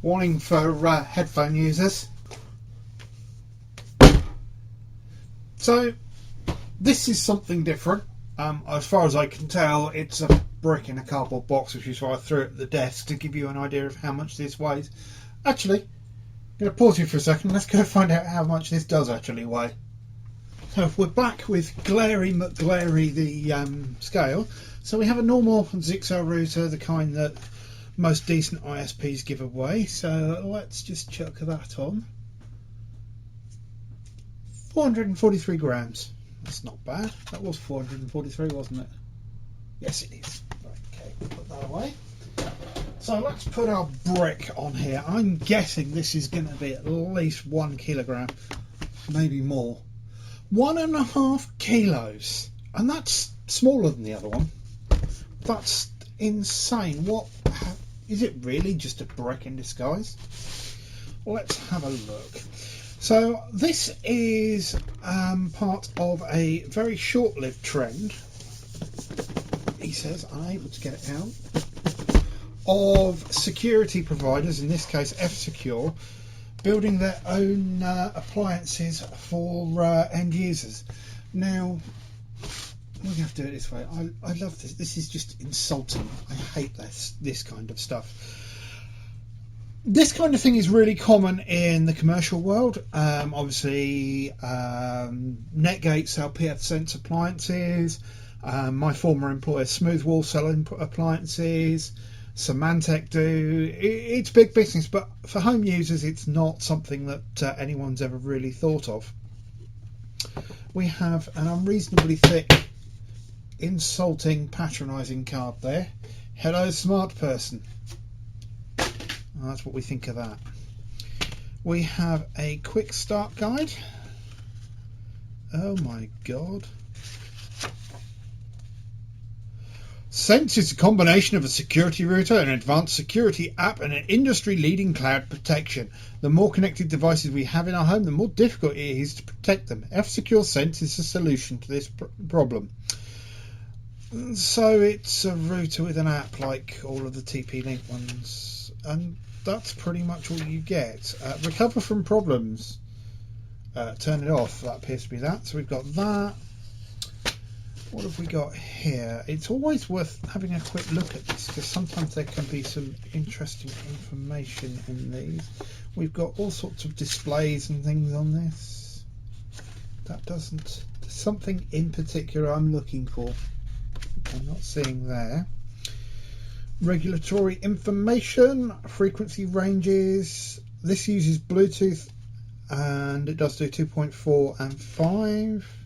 Warning for headphone users. So this is something different. As far as I can tell, it's a brick in a cardboard box, which is why I threw it at the desk to give you an idea of how much this weighs. Actually, I'm going to pause you for a second. Let's go find out how much this does actually weigh. So we're back with Glary McGlary, the scale. So we have a normal ZigZag router, the kind that most decent ISPs give away. So let's just chuck that on. 443 grams. That's not bad. That was 443, wasn't it? Yes, it is. Okay, put that away. So let's put our brick on here. I'm guessing this is going to be at least 1 kilogram, maybe more. 1.5 kilos, and that's smaller than the other one. That's insane. What is it really? Just a brick in disguise? Let's have a look. So this is part of a very short-lived trend, he says, unable to get it out, of security providers, in this case F-Secure, building their own appliances for end users. Now, we're going to have to do it this way. I love this. This is just insulting. I hate this kind of stuff. This kind of thing is really common in the commercial world. Obviously, Netgate sell pfSense appliances. My former employer Smoothwall sell appliances. Symantec do. It's big business, but for home users, it's not something that anyone's ever really thought of. We have an unreasonably thick, insulting, patronising card there. Hello, smart person. That's what we think of that. We have a quick start guide. Oh my god. Sense is a combination of a security router, an advanced security app, and an industry-leading cloud protection. The more connected devices we have in our home, the more difficult it is to protect them. F-Secure Sense is a solution to this problem. So it's a router with an app like all of the TP-Link ones, and that's pretty much all you get. Recover from problems. Turn it off. That appears to be that. So we've got that. What have we got here? It's always worth having a quick look at this, because sometimes there can be some interesting information in these. We've got all sorts of displays and things on this. That doesn't... There's something in particular I'm looking for. I'm not seeing there. Regulatory information, frequency ranges. This uses Bluetooth and it does do 2.4 and 5.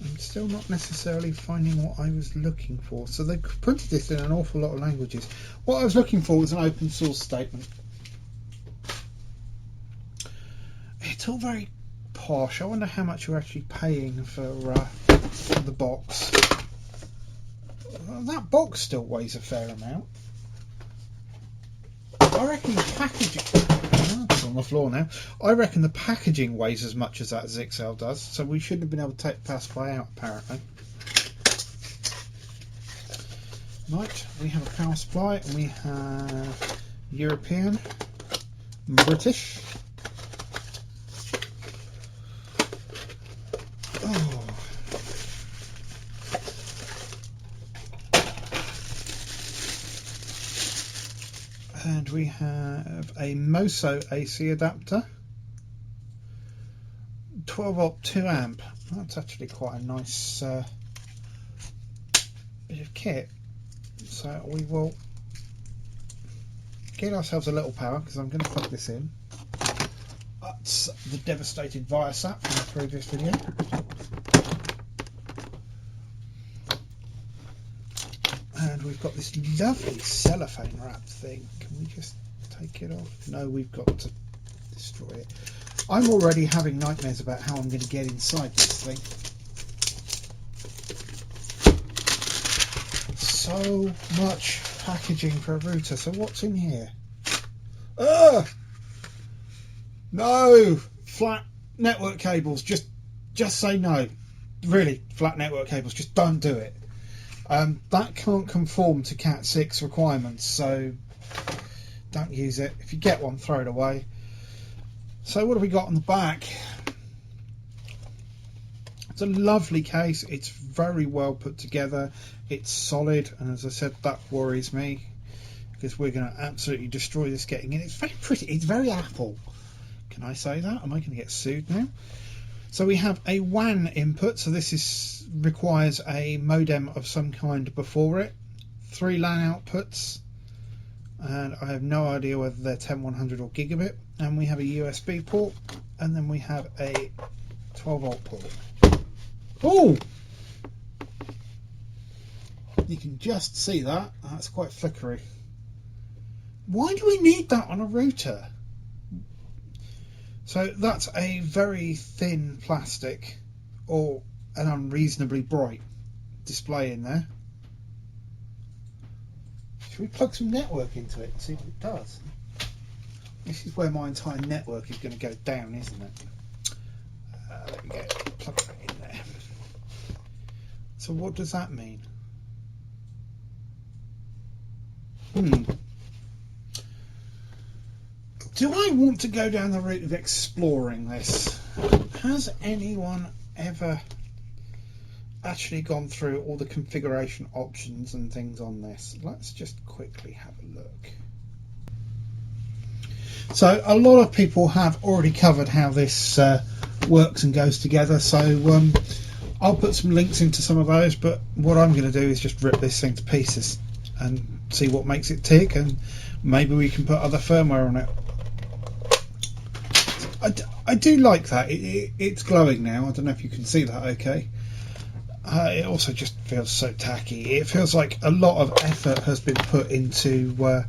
I'm still not necessarily finding what I was looking for. So they printed this in an awful lot of languages. What I was looking for was an open source statement. It's all very posh. I wonder how much you're actually paying for the box. That box still weighs a fair amount. I reckon the packaging... It's on the floor now. I reckon the packaging weighs as much as that ZigZag does, so we shouldn't have been able to pass by out, apparently. Right, we have a power supply, and we have European, British. Oh. And we have a MOSO AC adapter, 12 volt 2 amp. That's actually quite a nice bit of kit. So we will get ourselves a little power, because I'm going to plug this in. That's the devastated Viasat from the previous video. And we've got this lovely cellophane wrap thing. Can we just take it off? No, we've got to destroy it. I'm already having nightmares about how I'm going to get inside this thing. So much packaging for a router. So what's in here? Ugh! No! Flat network cables. Just say no. Really, flat network cables. Just don't do it. That can't conform to Cat 6 requirements, so don't use it. If you get one, throw it away. So what have we got on the back? It's a lovely case. It's very well put together. It's solid, and as I said, that worries me because we're going to absolutely destroy this getting in. It's very pretty. It's very Apple. Can I say that? Am I going to get sued now? So we have a WAN input. So this requires a modem of some kind before it. 3 LAN outputs, and I have no idea whether they're 10100 or gigabit. And we have a USB port, and then we have a 12-volt port. Oh! You can just see that. That's quite flickery. Why do we need that on a router? So that's a very thin plastic or an unreasonably bright display in there. Should we plug some network into it and see what it does? This is where my entire network is going to go down, isn't it? There we go. Plug that in there. So what does that mean? Do I want to go down the route of exploring this? Has anyone ever actually gone through all the configuration options and things on this? Let's just quickly have a look. So a lot of people have already covered how this works and goes together, so I'll put some links into some of those, but what I'm going to do is just rip this thing to pieces and see what makes it tick, and maybe we can put other firmware on it. I do like that. It's glowing now. I don't know if you can see that okay. It also just feels so tacky. It feels like a lot of effort has been put into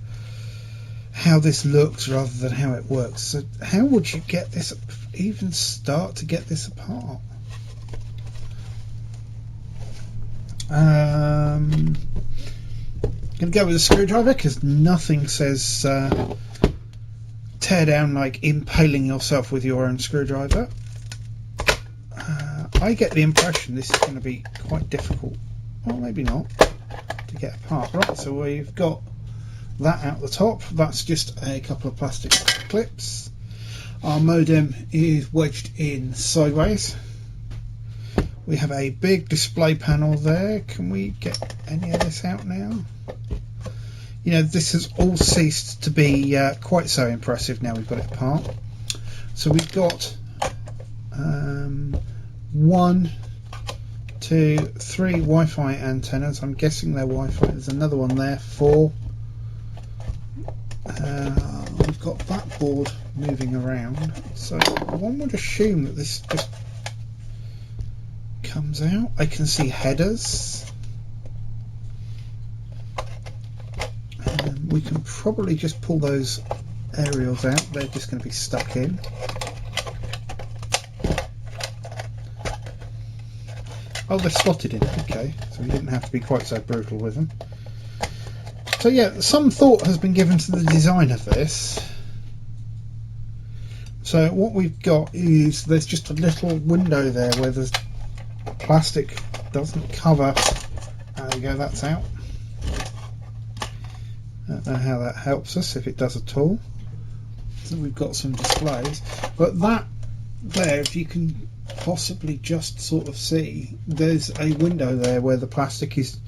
how this looks rather than how it works. So how would you get this, even start to get this apart? I'm going to go with a screwdriver because nothing says tear down like impaling yourself with your own screwdriver. I get the impression this is going to be quite difficult, or maybe not, to get apart. Right, so we've got that out the top. That's just a couple of plastic clips. Our modem is wedged in sideways. We have a big display panel there. Can we get any of this out now? You know, this has all ceased to be quite so impressive now we've got it apart. So we've got 1, 2, 3 Wi-Fi antennas. I'm guessing they're Wi-Fi. There's another one there, 4. We've got that board moving around. So one would assume that this just comes out. I can see headers. We can probably just pull those aerials out. They're just going to be stuck in. Oh, they're slotted in. Okay, so we didn't have to be quite so brutal with them. So yeah, some thought has been given to the design of this. So what we've got is there's just a little window there where the plastic doesn't cover. There we go, that's out. I don't know how that helps us, if it does at all. So we've got some displays, but that there, if you can possibly just sort of see, there's a window there where the plastic is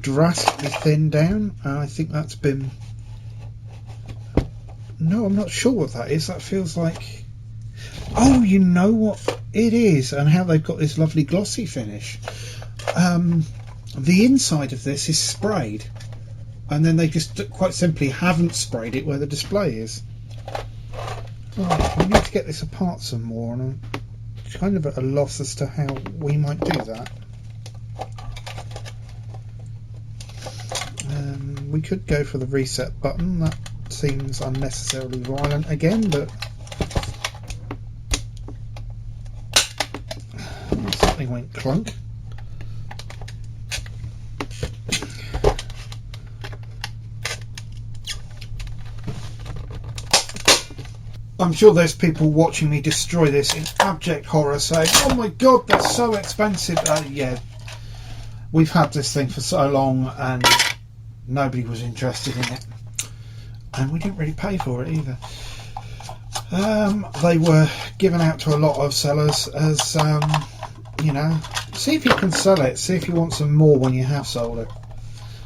drastically thinned down, and I think that's been... No, I'm not sure what that is. That feels like... Oh, you know what it is, and how they've got this lovely glossy finish. The inside of this is sprayed, and then they just quite simply haven't sprayed it where the display is. Oh, we need to get this apart some more, and I'm kind of at a loss as to how we might do that. We could go for the reset button. That seems unnecessarily violent again, but something went clunk. I'm sure there's people watching me destroy this in abject horror saying, oh my god, that's so expensive. Yeah, we've had this thing for so long and nobody was interested in it. and we didn't really pay for it either. They were given out to a lot of sellers as, you know, see if you can sell it, see if you want some more when you have sold it.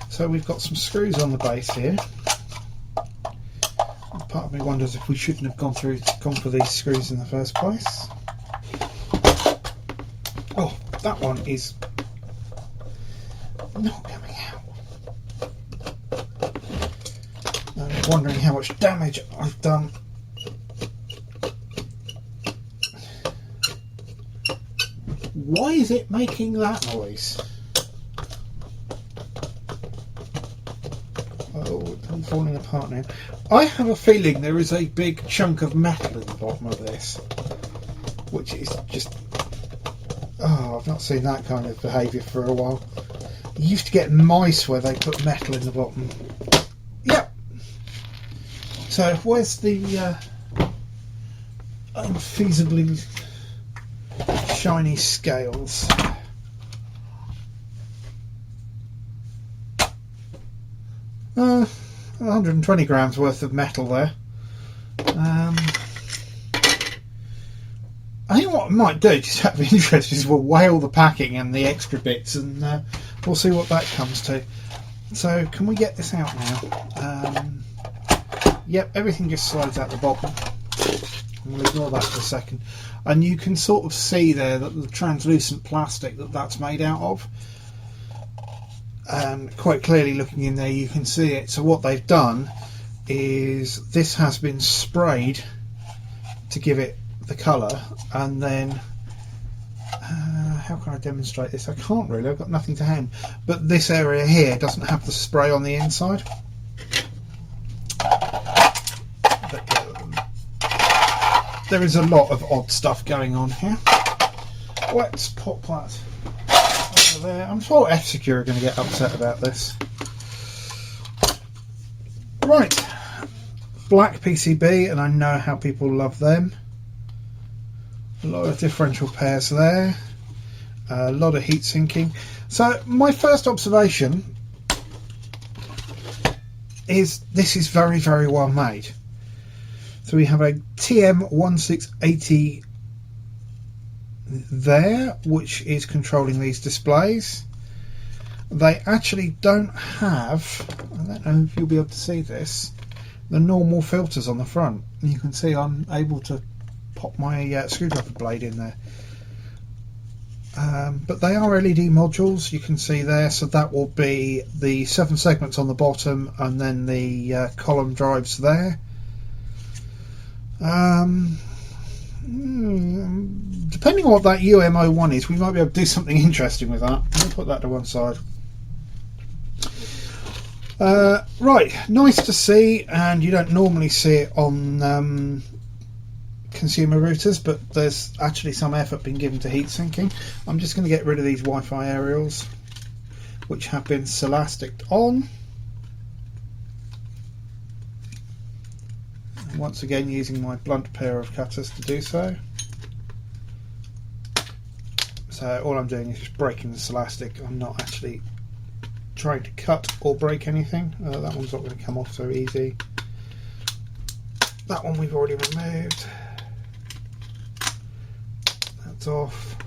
So we've got some screws on the base here. Part of me wonders if we shouldn't have gone for these screws in the first place. Oh, that one is not coming out. I'm wondering how much damage I've done. Why is it making that noise? Oh, I'm falling apart now. I have a feeling there is a big chunk of metal in the bottom of this, which is just... Oh, I've not seen that kind of behaviour for a while. You used to get mice where they put metal in the bottom. Yep. So where's the unfeasibly shiny scales? 120 grams worth of metal there. I think what I might do, just out of interest, is we'll weigh all the packing and the extra bits, and we'll see what that comes to. So can we get this out now? Yep, everything just slides out the bottom. We'll ignore that for a second. And you can sort of see there that the translucent plastic that's made out of. And quite clearly looking in there you can see it. So what they've done is this has been sprayed to give it the colour, and then how can I demonstrate this? I can't really, I've got nothing to hand, but this area here doesn't have the spray on the inside. There is a lot of odd stuff going on here. Let's pop that over there. I'm sure F-Secure are going to get upset about this. Right, black PCB, and I know how people love them. A lot of differential pairs there, a lot of heat sinking. So my first observation is this is very, very well made. So we have a TM1680 there, which is controlling these displays. They actually don't have, I don't know if you'll be able to see this, the normal filters on the front. And you can see I'm able to pop my screwdriver blade in there. But they are LED modules, you can see there, so that will be the 7 segments on the bottom and then the column drives there. Depending on what that UMO1 is, we might be able to do something interesting with that. We'll put that to one side. Right, nice to see, and you don't normally see it on consumer routers, but there's actually some effort being given to heat sinking. I'm just going to get rid of these Wi-Fi aerials, which have been Celasticed on. And once again, using my blunt pair of cutters to do so. So all I'm doing is just breaking the Celastic. I'm not actually trying to cut or break anything. That one's not going to come off so easy. That one we've already removed. That's off.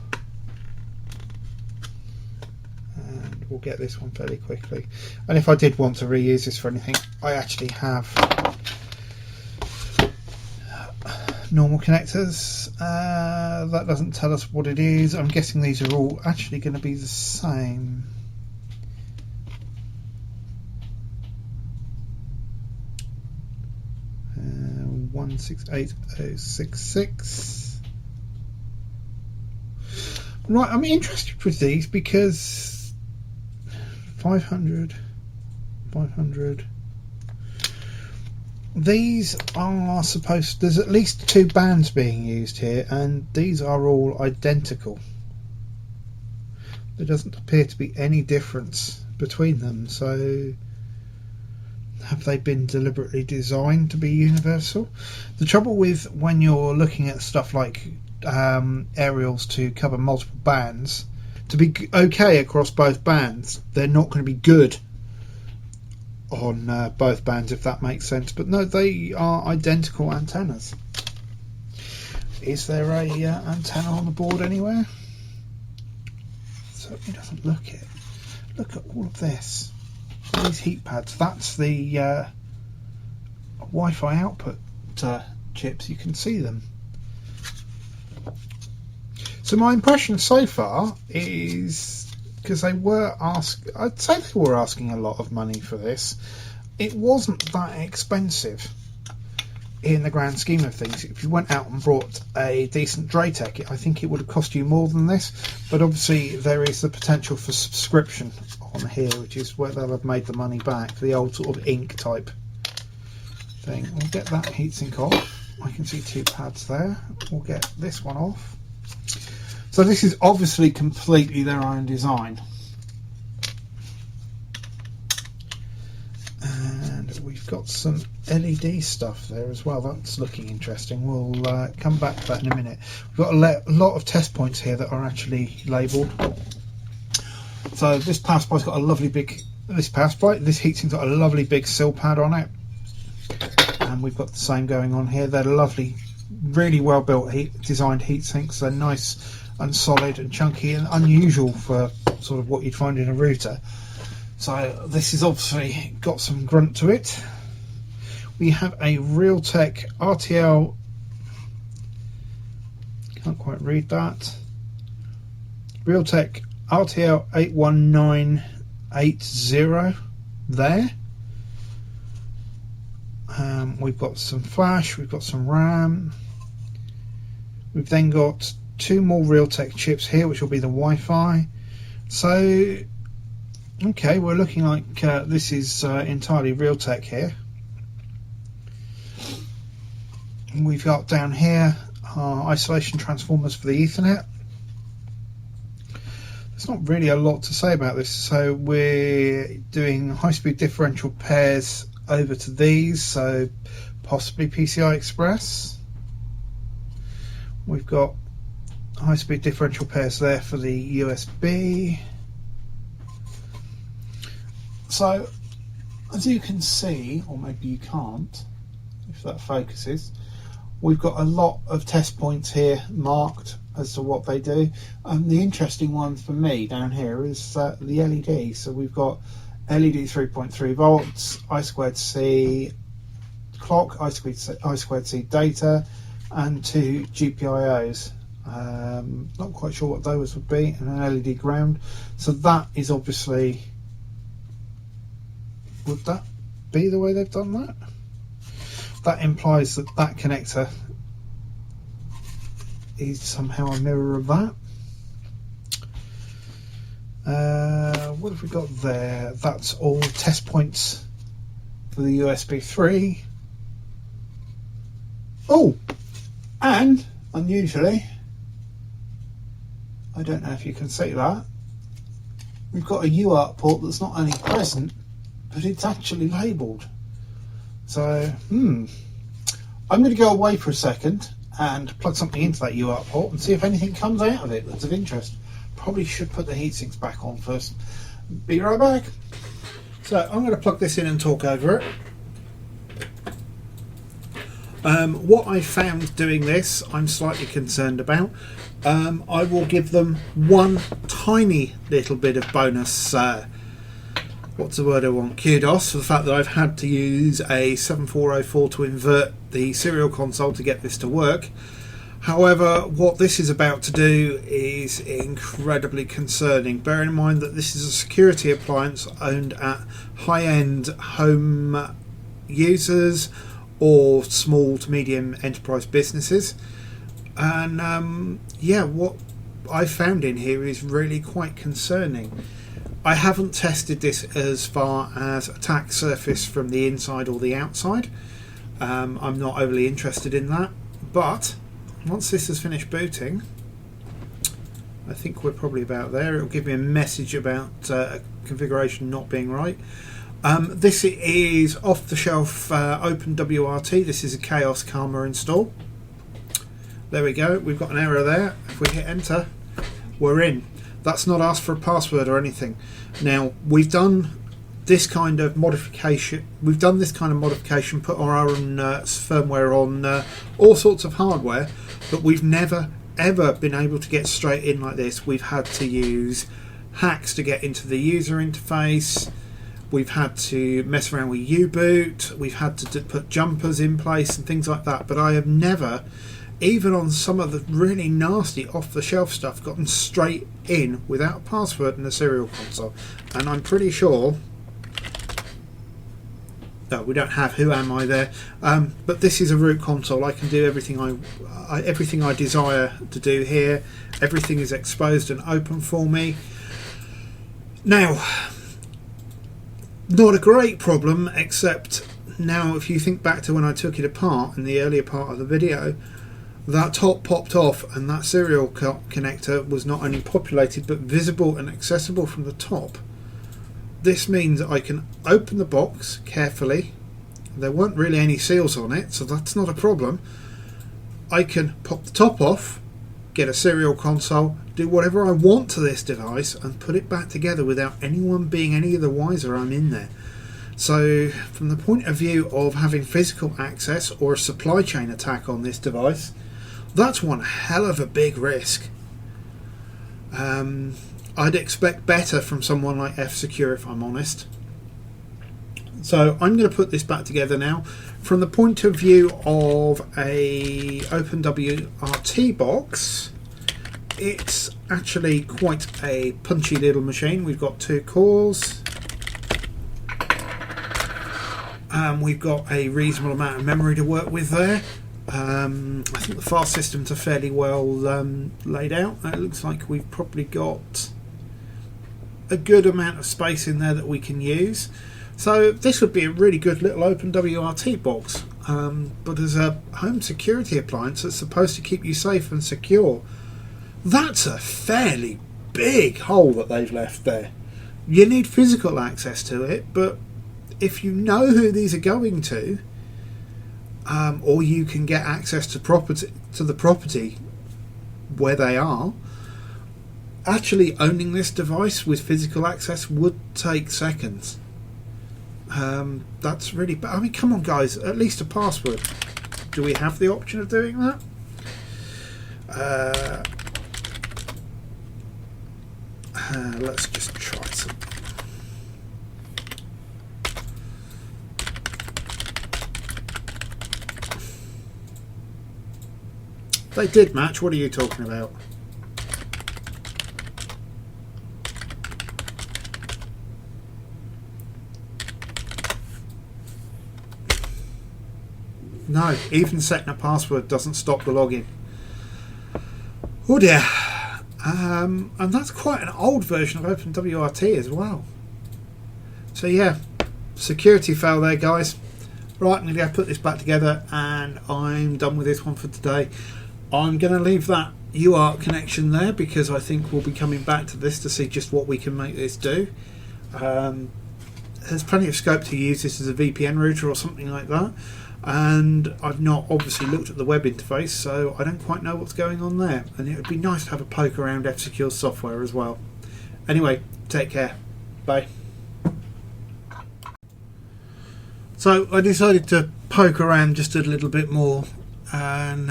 And we'll get this one fairly quickly. And if I did want to reuse this for anything, I actually have normal connectors. That doesn't tell us what it is. I'm guessing these are all actually going to be the same. Uh, 168066. Right, I'm interested with these because 500. These are supposed, there's at least 2 bands being used here, and these are all identical. There doesn't appear to be any difference between them, so have they been deliberately designed to be universal? The trouble with when you're looking at stuff like aerials to cover multiple bands, to be okay across both bands, they're not going to be good on both bands, if that makes sense. But no, they are identical antennas. Is there a antenna on the board anywhere? Certainly doesn't look it. Look at all of this. These heat pads. That's the Wi-Fi output chips. You can see them. So my impression so far is, because I'd say they were asking a lot of money for this. It wasn't that expensive in the grand scheme of things. If you went out and brought a decent Draytech, I think it would have cost you more than this. But obviously there is the potential for subscription on here, which is where they'll have made the money back. The old sort of ink type thing. We'll get that heatsink off. I can see two pads there. We'll get this one off. So this is obviously completely their own design. And we've got some LED stuff there as well. That's looking interesting. We'll come back to that in a minute. We've got a lot of test points here that are actually labelled. So this power supply's got a lovely big, this heatsink's got a lovely big sill pad on it. And we've got the same going on here. They're lovely, really well built designed heat sinks. They're nice and solid and chunky and unusual for sort of what you'd find in a router. So this has obviously got some grunt to it. We have a Realtek RTL, can't quite read that, Realtek RTL 81980 there. We've got some flash, we've got some RAM, we've then got two more Realtek chips here, which will be the Wi-Fi. So okay, we're looking like this is entirely Realtek here. And we've got down here our isolation transformers for the Ethernet. There's not really a lot to say about this. So we're doing high-speed differential pairs over to these, so possibly PCI Express. We've got high-speed differential pairs there for the USB. So as you can see, or maybe you can't if that focuses, we've got a lot of test points here marked as to what they do. The interesting one for me down here is the LED. So we've got LED 3.3 volts, I2C clock, I2C data, and two GPIOs. Not quite sure what those would be, and an LED ground. So that is obviously, would that be the way they've done that? That implies that that connector is somehow a mirror of that. What have we got there? That's all test points for the USB 3. Oh, and unusually, I don't know if you can see that, we've got a UART port that's not only present, but it's actually labelled. So, I'm going to go away for a second and plug something into that UART port and see if anything comes out of it that's of interest. Probably should put the heatsinks back on first. Be right back. So I'm going to plug this in and talk over it. What I found doing this, I'm slightly concerned about. I will give them one tiny little bit of bonus, what's the word I want, kudos, for the fact that I've had to use a 7404 to invert the serial console to get this to work. However, what this is about to do is incredibly concerning. Bear in mind that this is a security appliance owned at high-end home users or small to medium enterprise businesses. And yeah, what I found in here is really quite concerning. I haven't tested this as far as attack surface from the inside or the outside. I'm not overly interested in that, but once this has finished booting, I think we're probably about there. It'll give me a message about configuration not being right. This is off-the-shelf OpenWRT. This is a Chaos Karma install. There we go. We've got an error there. If we hit enter, we're in. That's not asked for a password or anything. Now, we've done this kind of modification. We've done this kind of modification, put our own firmware on all sorts of hardware, but we've never ever been able to get straight in like this. We've had to use hacks to get into the user interface. We've had to mess around with U-boot. We've had to put jumpers in place and things like that. But I have never, even on some of the really nasty off-the-shelf stuff, gotten straight in without a password and a serial console. And I'm pretty sure... No, we don't have Who Am I there. But this is a root console. I can do everything I desire to do here. Everything is exposed and open for me. Now, not a great problem, except now if you think back to when I took it apart in the earlier part of the video, that top popped off and that serial connector was not only populated but visible and accessible from the top. This means I can open the box carefully. There weren't really any seals on it, so that's not a problem. I can pop the top off, get a serial console, do whatever I want to this device and put it back together without anyone being any the wiser I'm in there. So from the point of view of having physical access or a supply chain attack on this device, that's one hell of a big risk. I'd expect better from someone like F-Secure, if I'm honest. So I'm going to put this back together now. From the point of view of a OpenWRT box, it's actually quite a punchy little machine. We've got 2 cores. We've got a reasonable amount of memory to work with there. I think the file systems are fairly well laid out. It looks like we've probably got a good amount of space in there that we can use. So this would be a really good little OpenWRT box. But as a home security appliance that's supposed to keep you safe and secure, that's a fairly big hole that they've left there. You need physical access to it, but if you know who these are going to, or you can get access to the property where they are, actually owning this device with physical access would take seconds. That's really bad. I mean, come on guys, at least a password. Do we have the option of doing that? Let's just try something. They did match. What are you talking about? No, even setting a password doesn't stop the login. Oh dear. And that's quite an old version of OpenWRT as well. So yeah, security fail there, guys. Right, I'm going to go put this back together and I'm done with this one for today. I'm going to leave that UART connection there because I think we'll be coming back to this to see just what we can make this do. There's plenty of scope to use this as a VPN router or something like that. And I've not obviously looked at the web interface, so I don't quite know what's going on there, and it would be nice to have a poke around F-Secure software as well. Anyway, take care. Bye. So I decided to poke around just a little bit more, and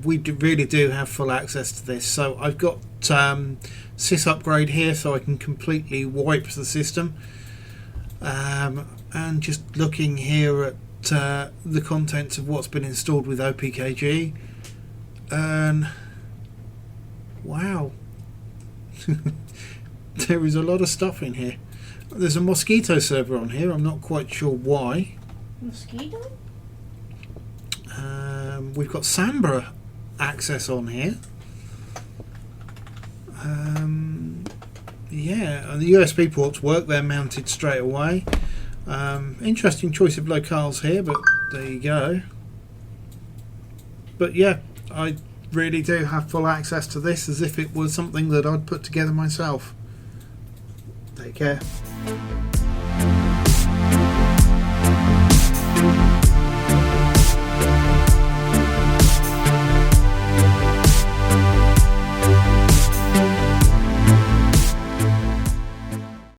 we really do have full access to this. So I've got sys upgrade here so I can completely wipe the system. And just looking here at the contents of what's been installed with OPKG, and wow, there is a lot of stuff in here. There's a Mosquito server on here. I'm not quite sure why. Mosquito? We've got Sambra access on here. Yeah, and the USB ports work. They're mounted straight away. Interesting choice of locales here, but there you go. But yeah, I really do have full access to this as if it was something that I'd put together myself. Take care.